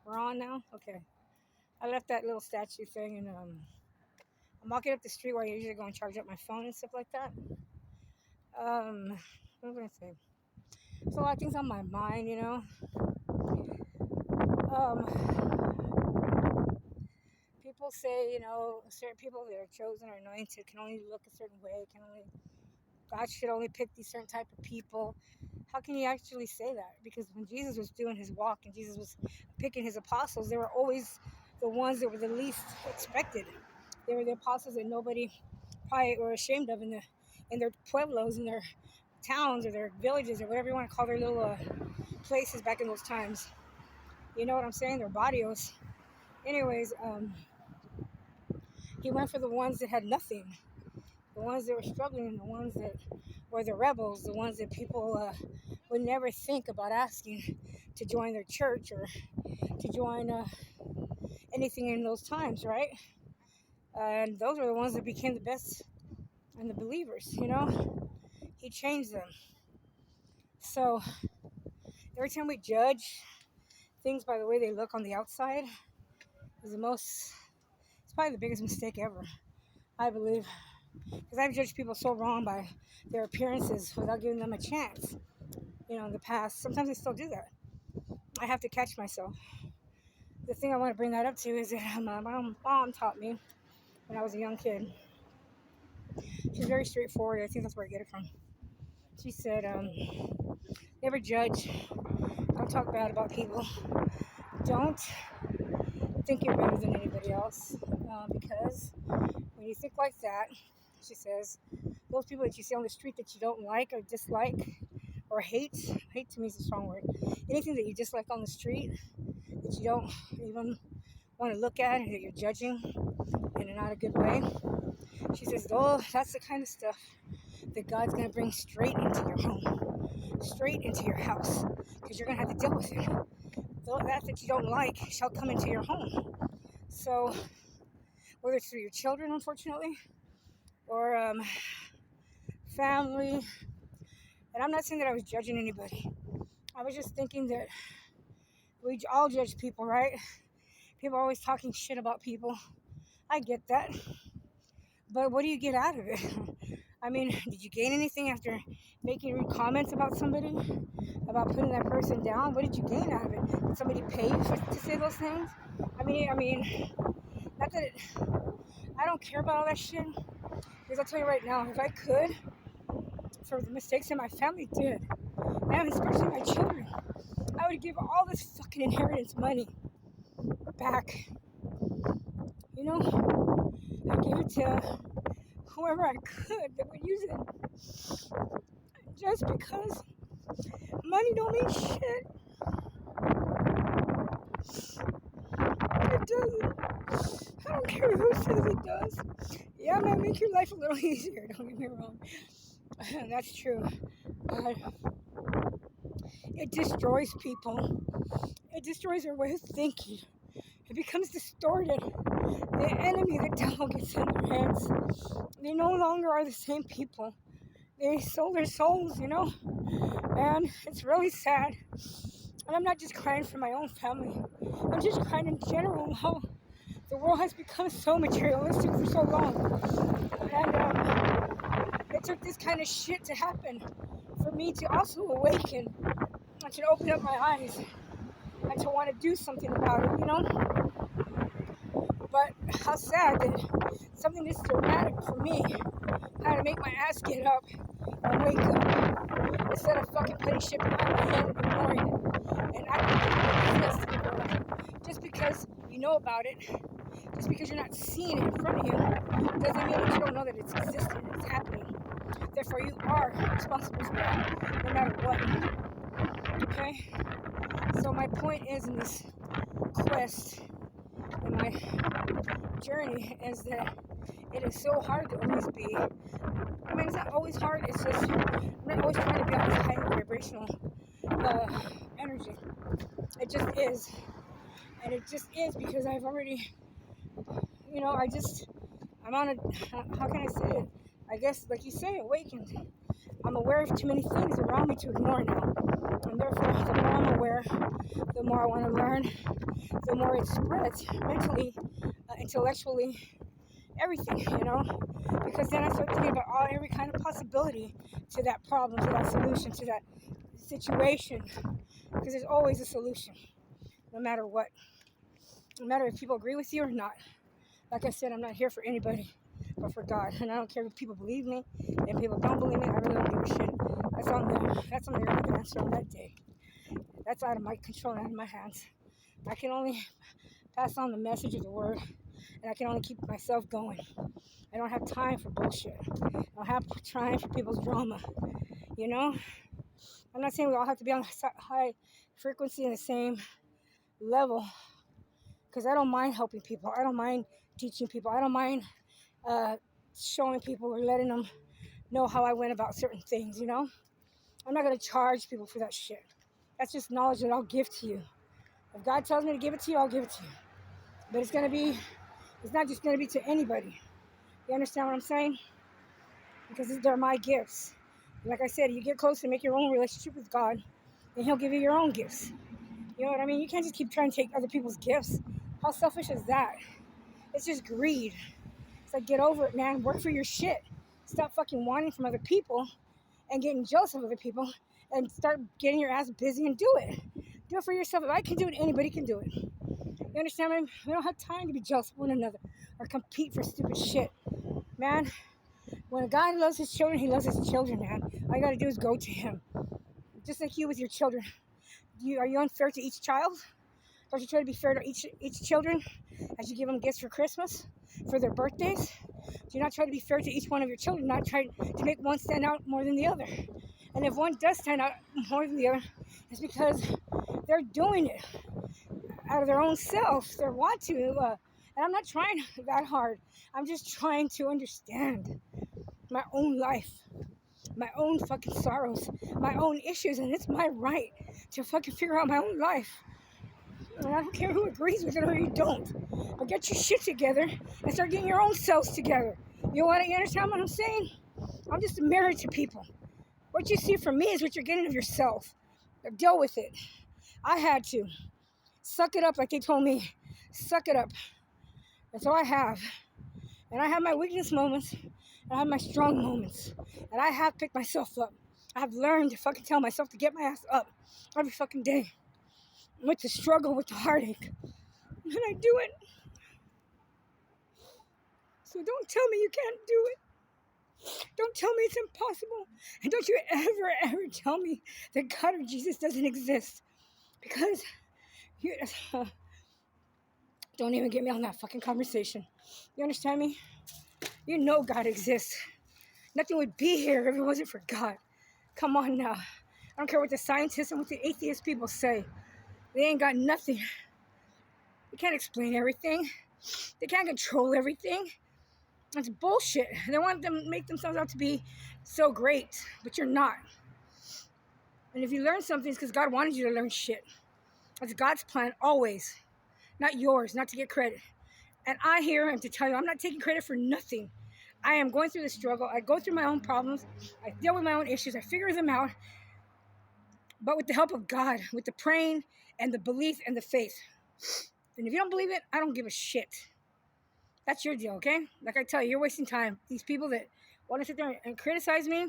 We're on now? Okay. I left that little statue thing and I'm walking up the street where I usually go and charge up my phone and stuff like that. What was I gonna say? There's a lot of things on my mind. People say, certain people that are chosen or anointed can only look a certain way, God should only pick these certain type of people. How can you actually say that? Because when Jesus was doing his walk and Jesus was picking his apostles, they were always the ones that were the least expected. They were the apostles that nobody probably were ashamed of in their pueblos, in their towns or their villages or whatever you want to call their little places back in those times. You know what I'm saying? Their barrios. Anyways, he went for the ones that had nothing, the ones that were struggling, the ones that were the rebels, the ones that people would never think about asking to join their church or to join anything in those times, right? And those are the ones that became the best and the believers. He changed them. So every time we judge things by the way they look on the outside is it's probably the biggest mistake ever, I believe. Because I've judged people so wrong by their appearances without giving them a chance. In the past, sometimes I still do that. I have to catch myself. The thing I want to bring that up to is that my mom taught me when I was a young kid. She's very straightforward. I think that's where I get it from. She said, never judge. Don't talk bad about people. Don't think you're better than anybody else. Because when you think like that, she says, those people that you see on the street that you don't like or dislike or hate to me is a strong word. Anything that you dislike on the street that you don't even want to look at and that you're judging in not a good way. She says, oh, that's the kind of stuff that God's going to bring straight into your home, straight into your house, because you're going to have to deal with it. That you don't like shall come into your home. So, whether it's through your children, unfortunately, or family, and I'm not saying that I was judging anybody. I was just thinking that we all judge people, right? People are always talking shit about people. I get that. But what do you get out of it? I mean, did you gain anything after making rude comments about somebody? About putting that person down? What did you gain out of it? Did somebody pay you to say those things? I mean, not that I don't care about all that shit. Because I'll tell you right now, if I could, for the mistakes that my family did, and especially my children, I would give all this fucking inheritance money back. I give it to whoever I could that would use it. Just because money don't mean shit. It doesn't. I don't care who says it does. Yeah, it might make your life a little easier, don't get me wrong. That's true. But it destroys people. It destroys their way of thinking. It becomes distorted. The enemy, the devil, gets in their heads. They no longer are the same people. They sold their souls, and it's really sad. And I'm not just crying for my own family. I'm just crying in general how the world has become so materialistic for so long. And it took this kind of shit to happen for me to also awaken and to open up my eyes and to want to do something about it. But how sad that something this dramatic for me had to make my ass get up and wake up instead of fucking putting shit behind my head and ignoring it and acting like it exists anymore. Just because you know about it, just because you're not seeing it in front of you, doesn't mean that you don't know that it's existing, it's happening. Therefore, you are responsible for that, no matter what. Okay? So my point is in this quest, in my journey, is that it is so hard to always be. I mean, it's not always hard. It's just I'm not always trying to be on this high vibrational energy. It just is, and it just is because I've already, I'm on a. How can I say it? I guess, like you say, awakened. I'm aware of too many things around me to ignore now. And therefore, the more I'm aware, the more I want to learn, the more it spreads mentally, intellectually, everything, because then I start thinking about every kind of possibility to that problem, to that solution, to that situation, because there's always a solution, no matter what, no matter if people agree with you or not. Like I said, I'm not here for anybody but for God, and I don't care if people believe me and people don't believe me. I really don't give a shit. That's on them. That's on their answer on that day. That's out of my control, out of my hands. I can only pass on the message of the word, and I can only keep myself going. I don't have time for bullshit. I don't have time for people's drama. I'm not saying we all have to be on high frequency in the same level, because I don't mind helping people. I don't mind teaching people. I don't mind showing people or letting them know how I went about certain things. I'm not going to charge people for that shit. That's just knowledge that I'll give to you. If God tells me to give it to you, I'll give it to you. But it's not just going to be to anybody. You understand what I'm saying? Because they're my gifts. Like I said, you get close and make your own relationship with God, and He'll give you your own gifts. You know what I mean? You can't just keep trying to take other people's gifts. How selfish is that? It's just greed. It's like, get over it, man. Work for your shit. Stop fucking wanting from other people and getting jealous of other people, and start getting your ass busy and do it. Do it for yourself. If I can do it, anybody can do it. You understand me? We don't have time to be jealous of one another or compete for stupid shit. Man, when a guy loves his children, he loves his children, man. All you gotta do is go to him. Just like you with your children. Are you unfair to each child? Don't you try to be fair to each children as you give them gifts for Christmas, for their birthdays? Do you not try to be fair to each one of your children, not try to make one stand out more than the other? And if one does stand out more than the other, it's because they're doing it out of their own self. They want to. And I'm not trying that hard. I'm just trying to understand my own life, my own fucking sorrows, my own issues, and it's my right to fucking figure out my own life. And I don't care who agrees with it or you don't. But get your shit together and start getting your own selves together. You understand what I'm saying? I'm just a mirror to people. What you see from me is what you're getting of yourself. Deal with it. I had to. Suck it up, like they told me. Suck it up. That's all I have. And I have my weakness moments, and I have my strong moments. And I have picked myself up. I have learned to fucking tell myself to get my ass up every fucking day. With the struggle, with the heartache. And I do it. So don't tell me you can't do it. Don't tell me it's impossible. And don't you ever tell me that God or Jesus doesn't exist. Because you don't even get me on that fucking conversation. You understand me? You know God exists. Nothing would be here if it wasn't for God. Come on now. I don't care what the scientists and what the atheist people say. They ain't got nothing. They can't explain everything. They can't control everything. It's bullshit. They want them to make themselves out to be so great, but you're not. And if you learn something, it's because God wanted you to learn shit. That's God's plan always, not yours, not to get credit. And I here am to tell you, I'm not taking credit for nothing. I am going through the struggle. I go through my own problems. I deal with my own issues. I figure them out. But with the help of God, with the praying and the belief and the faith. And if you don't believe it, I don't give a shit. That's your deal, okay? Like I tell you, you're wasting time. These people that want to sit there and criticize me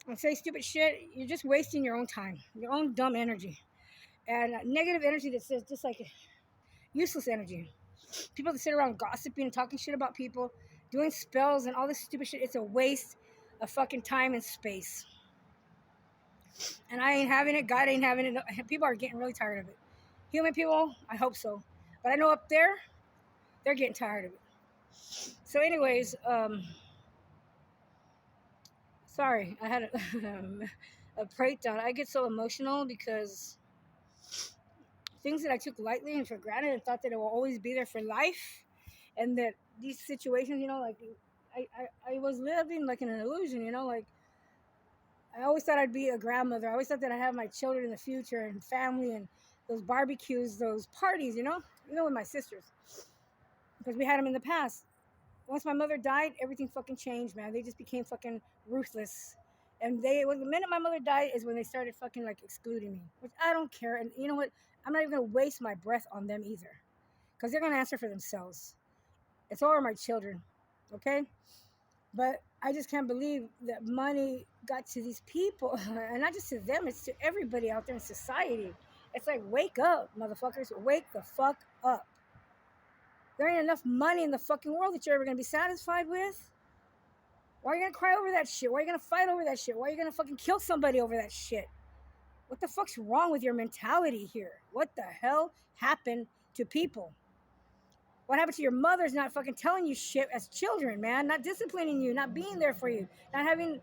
and say stupid shit, you're just wasting your own time, your own dumb energy. And negative energy that's just like useless energy. People that sit around gossiping and talking shit about people, doing spells and all this stupid shit, it's a waste of fucking time and space. And I ain't having it. God ain't having it. People are getting really tired of it. Human people, I hope so. But I know up there, they're getting tired of it. So anyways, sorry, I had a breakdown. I get so emotional because things that I took lightly and for granted and thought that it will always be there for life, and that these situations, like I was living like in an illusion, like I always thought I'd be a grandmother. I always thought that I'd have my children in the future and family and those barbecues, those parties, even with my sisters, because we had them in the past. Once my mother died, everything fucking changed, man. They just became fucking ruthless And the minute my mother died is when they started fucking like excluding me, which I don't care. And you know what? I'm not even gonna waste my breath on them either, because they're gonna answer for themselves. It's all my children, okay? But I just can't believe that money got to these people, and not just to them. It's to everybody out there in society. It's like, wake up, motherfuckers! Wake the fuck up! There ain't enough money in the fucking world that you're ever gonna be satisfied with. Why are you gonna cry over that shit? Why are you gonna fight over that shit? Why are you gonna fucking kill somebody over that shit? What the fuck's wrong with your mentality here? What the hell happened to people? What happened to your mother's not fucking telling you shit as children, man? Not disciplining you, not being there for you, not having.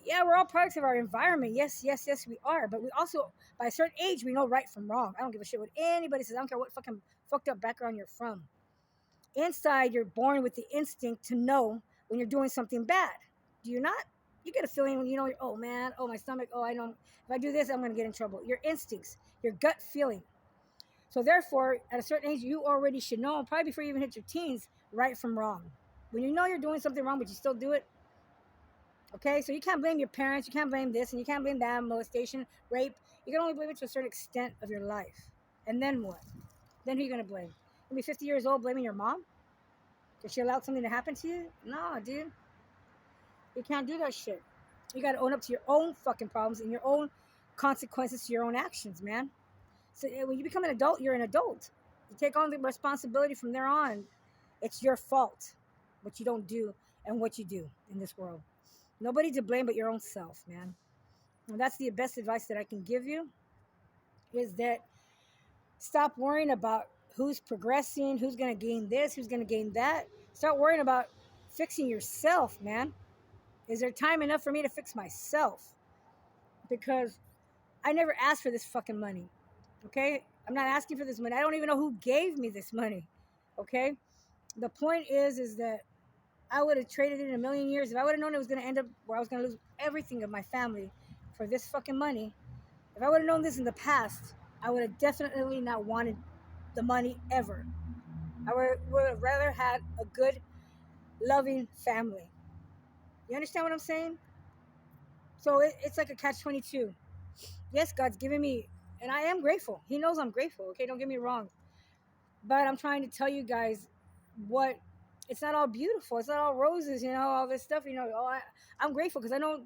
Yeah, we're all products of our environment. Yes, yes, yes, we are. But we also, by a certain age, we know right from wrong. I don't give a shit what anybody says. I don't care what fucking fucked up background you're from. Inside, you're born with the instinct to know when you're doing something bad. Do you not? You get a feeling when you know, oh man, oh my stomach, oh I know if I do this, I'm gonna get in trouble. Your instincts, your gut feeling. So therefore, at a certain age, you already should know, probably before you even hit your teens, right from wrong. When you know you're doing something wrong, but you still do it, okay? So you can't blame your parents, you can't blame this, and you can't blame that, molestation, rape. You can only blame it to a certain extent of your life. And then what? Then who are you gonna blame? You'll be 50 years old blaming your mom? Did she allow something to happen to you? No, dude. You can't do that shit. You gotta own up to your own fucking problems and your own consequences to your own actions, man. So when you become an adult, you're an adult. You take on the responsibility from there on. It's your fault what you don't do and what you do in this world. Nobody to blame but your own self, man. And that's the best advice that I can give you, is that stop worrying about who's progressing, who's going to gain this, who's going to gain that. Start worrying about fixing yourself, man. Is there time enough for me to fix myself? Because I never asked for this fucking money, okay? I'm not asking for this money. I don't even know who gave me this money, okay? The point is that I would have traded it in a million years. If I would have known it was going to end up where I was going to lose everything of my family for this fucking money, if I would have known this in the past, I would have definitely not wanted the money ever. I would have rather had a good, loving family. You understand what I'm saying? So it's like a catch-22. Yes, God's given me, and I am grateful. He knows I'm grateful, okay? Don't get me wrong. But I'm trying to tell you guys what, it's not all beautiful. It's not all roses, all this stuff, I'm grateful because I know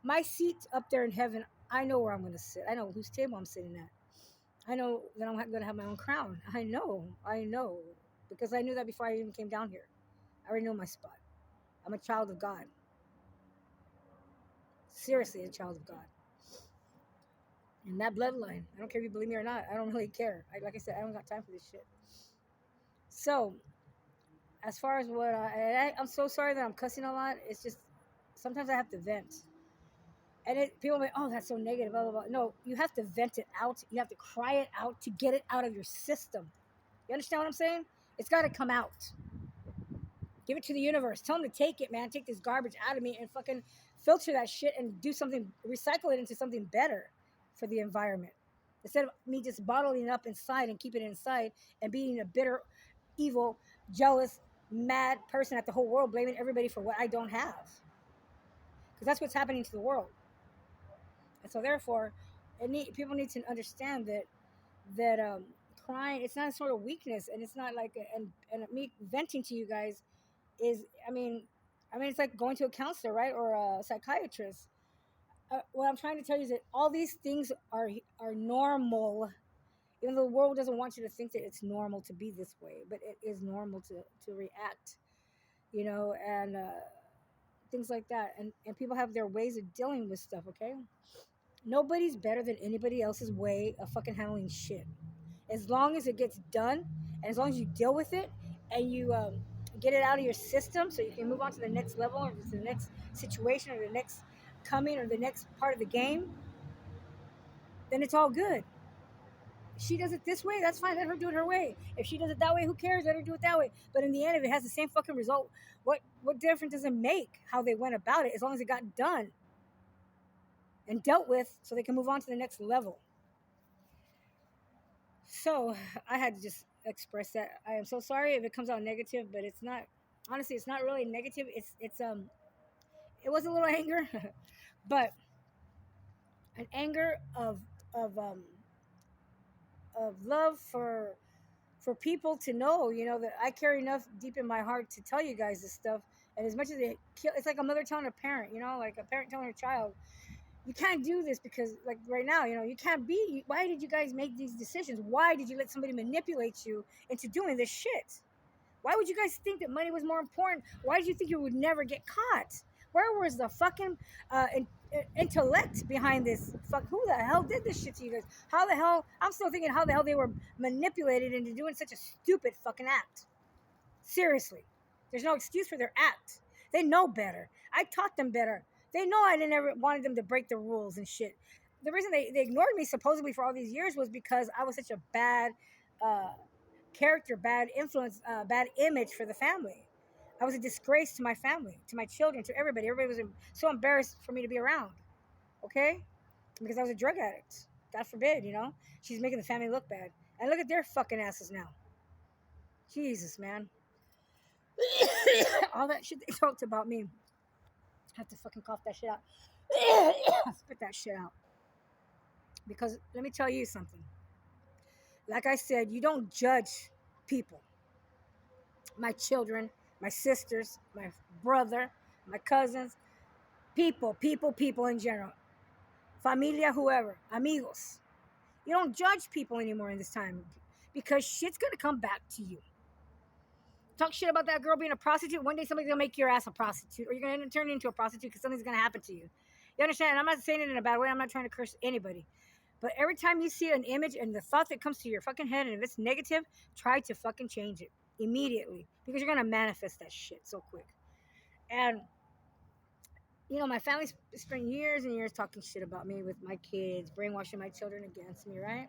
my seat up there in heaven, I know where I'm going to sit. I know whose table I'm sitting at. I know that I'm going to have my own crown. I know, because I knew that before I even came down here. I already know my spot. I'm a child of God. Seriously, a child of God. And that bloodline, I don't care if you believe me or not. I don't really care. Like I said, I don't got time for this shit. So, as far as what I'm so sorry that I'm cussing a lot. It's just sometimes I have to vent. And people may, oh, that's so negative, blah, blah, blah. No, you have to vent it out. You have to cry it out to get it out of your system. You understand what I'm saying? It's got to come out. Give it to the universe. Tell them to take it, man. Take this garbage out of me and fucking filter that shit and do something, recycle it into something better for the environment. Instead of me just bottling it up inside and keeping it inside and being a bitter, evil, jealous, mad person at the whole world, blaming everybody for what I don't have. Because that's what's happening to the world. And so therefore, people need to understand that crying, it's not a sort of weakness, and it's not like, and me venting to you guys is, I mean, it's like going to a counselor, right? Or a psychiatrist. What I'm trying to tell you is that all these things are normal. Even though the world doesn't want you to think that it's normal to be this way, but it is normal to react, and things like that. And people have their ways of dealing with stuff, okay? Nobody's better than anybody else's way of fucking handling shit. As long as it gets done, and as long as you deal with it, and you get it out of your system so you can move on to the next level or to the next situation or the next coming or the next part of the game, then it's all good. If she does it this way, that's fine. Let her do it her way. If she does it that way, who cares? Let her do it that way. But in the end, if it has the same fucking result, what difference does it make how they went about it, as long as it got done and dealt with so they can move on to the next level? So I had to just express that. I am so sorry if it comes out negative, but it's not really negative. It was a little anger, but an anger of love for people to know, that I carry enough deep in my heart to tell you guys this stuff. And as much as it's like a mother telling a parent, like a parent telling a child, you can't do this because, like right now, you can't be. Why did you guys make these decisions? Why did you let somebody manipulate you into doing this shit? Why would you guys think that money was more important? Why did you think you would never get caught? Where was the fucking intellect behind this? Fuck, who the hell did this shit to you guys? How the hell? I'm still thinking how the hell they were manipulated into doing such a stupid fucking act. Seriously, there's no excuse for their act. They know better. I taught them better. They know I didn't ever wanted them to break the rules and shit. The reason they ignored me supposedly for all these years was because I was such a bad uh, character, bad influence, bad image for the family. I was a disgrace to my family, to my children, to everybody. Everybody was so embarrassed for me to be around. Okay, because I was a drug addict. God forbid, She's making the family look bad. And look at their fucking asses now. Jesus, man. All that shit they talked about me. I have to fucking cough that shit out. Spit that shit out. Because let me tell you something. Like I said, you don't judge people. My children, my sisters, my brother, my cousins, people in general. Familia, whoever, amigos. You don't judge people anymore in this time because shit's gonna come back to you. Talk shit about that girl being a prostitute. One day somebody's gonna make your ass a prostitute, or you're gonna turn into a prostitute because something's gonna happen to you. You understand? And I'm not saying it in a bad way. I'm not trying to curse anybody. But every time you see an image and the thought that comes to your fucking head, and if it's negative, try to fucking change it immediately because you're gonna manifest that shit so quick. And my family spent years and years talking shit about me with my kids, brainwashing my children against me, right?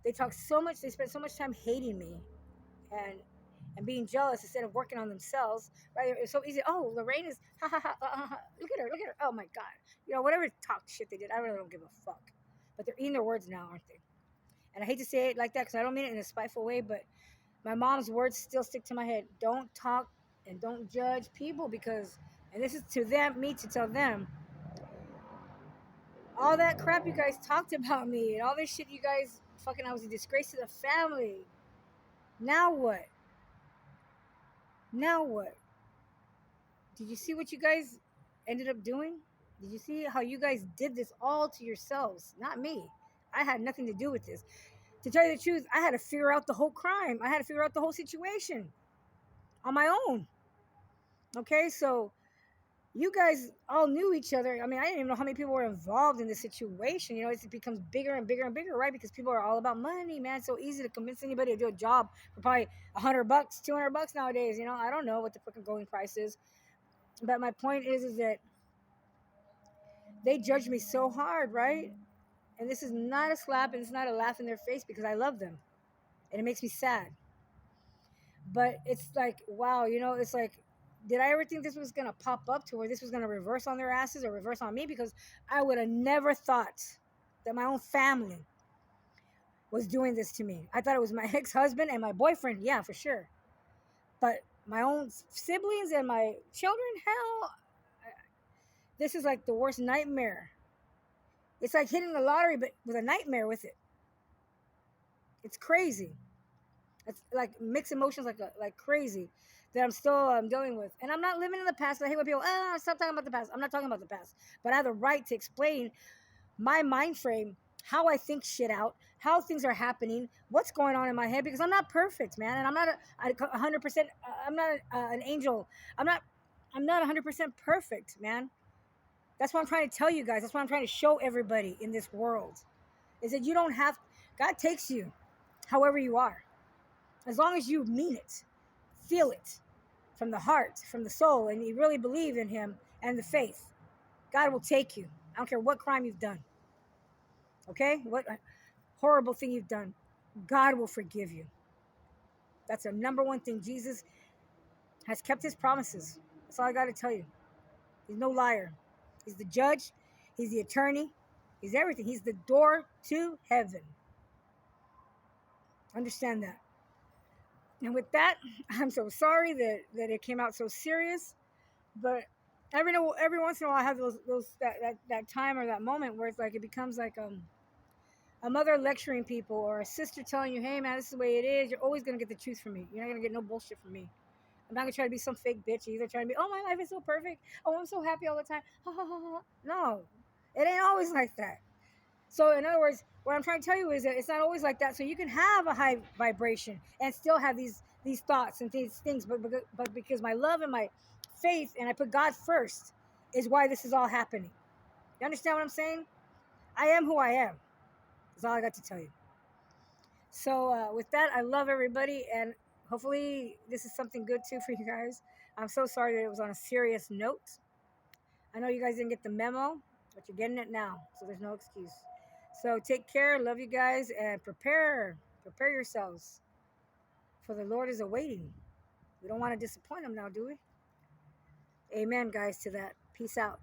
They talk so much, they spend so much time hating me and being jealous instead of working on themselves, right? It's so easy. Oh, Lorraine is, ha ha ha, look at her. Oh my God. Whatever talk shit they did, I really don't give a fuck. But they're eating their words now, aren't they? And I hate to say it like that because I don't mean it in a spiteful way, but my mom's words still stick to my head. Don't talk and don't judge people because, and this is to them, me to tell them, all that crap you guys talked about me and all this shit you guys fucking, I was a disgrace to the family. Now what? Now what? Did you see what you guys ended up doing? Did you see how you guys did this all to yourselves? Not me. I had nothing to do with this. To tell you the truth, I had to figure out the whole crime. I had to figure out the whole situation on my own. Okay, so you guys all knew each other. I mean, I didn't even know how many people were involved in this situation. It becomes bigger and bigger and bigger, right? Because people are all about money, man. It's so easy to convince anybody to do a job for probably $100, $200 nowadays. I don't know what the fucking going price is. But my point is that they judge me so hard, right? And this is not a slap and it's not a laugh in their face because I love them. And it makes me sad. But it's like, wow, it's like, did I ever think this was going to pop up to where this was going to reverse on their asses or reverse on me? Because I would have never thought that my own family was doing this to me. I thought it was my ex-husband and my boyfriend. Yeah, for sure. But my own siblings and my children, hell, this is like the worst nightmare. It's like hitting the lottery, but with a nightmare with it. It's crazy. It's like mixed emotions, like crazy, that I'm still dealing with. And I'm not living in the past. I hate when people, stop talking about the past. I'm not talking about the past. But I have the right to explain my mind frame, how I think shit out, how things are happening, what's going on in my head, because I'm not perfect, man. And I'm not 100%, I'm not an angel. I'm not 100% perfect, man. That's what I'm trying to tell you guys. That's what I'm trying to show everybody in this world. Is that you don't have, God takes you however you are. As long as you mean it, feel it from the heart, from the soul, and you really believe in Him and the faith, God will take you. I don't care what crime you've done. Okay? What horrible thing you've done. God will forgive you. That's the number one thing. Jesus has kept His promises. That's all I got to tell you. He's no liar. He's the judge. He's the attorney. He's everything. He's the door to heaven. Understand that. And with that, I'm so sorry that it came out so serious, but every once in a while I have that time or that moment where it's like it becomes like a mother lecturing people or a sister telling you, hey man, this is the way it is. You're always gonna get the truth from me. You're not gonna get no bullshit from me. I'm not gonna try to be some fake bitch either. Trying to be, oh, my life is so perfect. Oh, I'm so happy all the time. Ha, ha, ha, ha. No, it ain't always like that. So, in other words, what I'm trying to tell you is that it's not always like that. So you can have a high vibration and still have these thoughts and these things, but because my love and my faith and I put God first is why this is all happening. You understand what I'm saying? I am who I am. That's all I got to tell you. So with that, I love everybody, and hopefully this is something good too for you guys. I'm so sorry that it was on a serious note. I know you guys didn't get the memo, but you're getting it now, so there's no excuse. So take care, love you guys, and prepare yourselves, for the Lord is awaiting. We don't want to disappoint him now, do we? Amen, guys, to that. Peace out.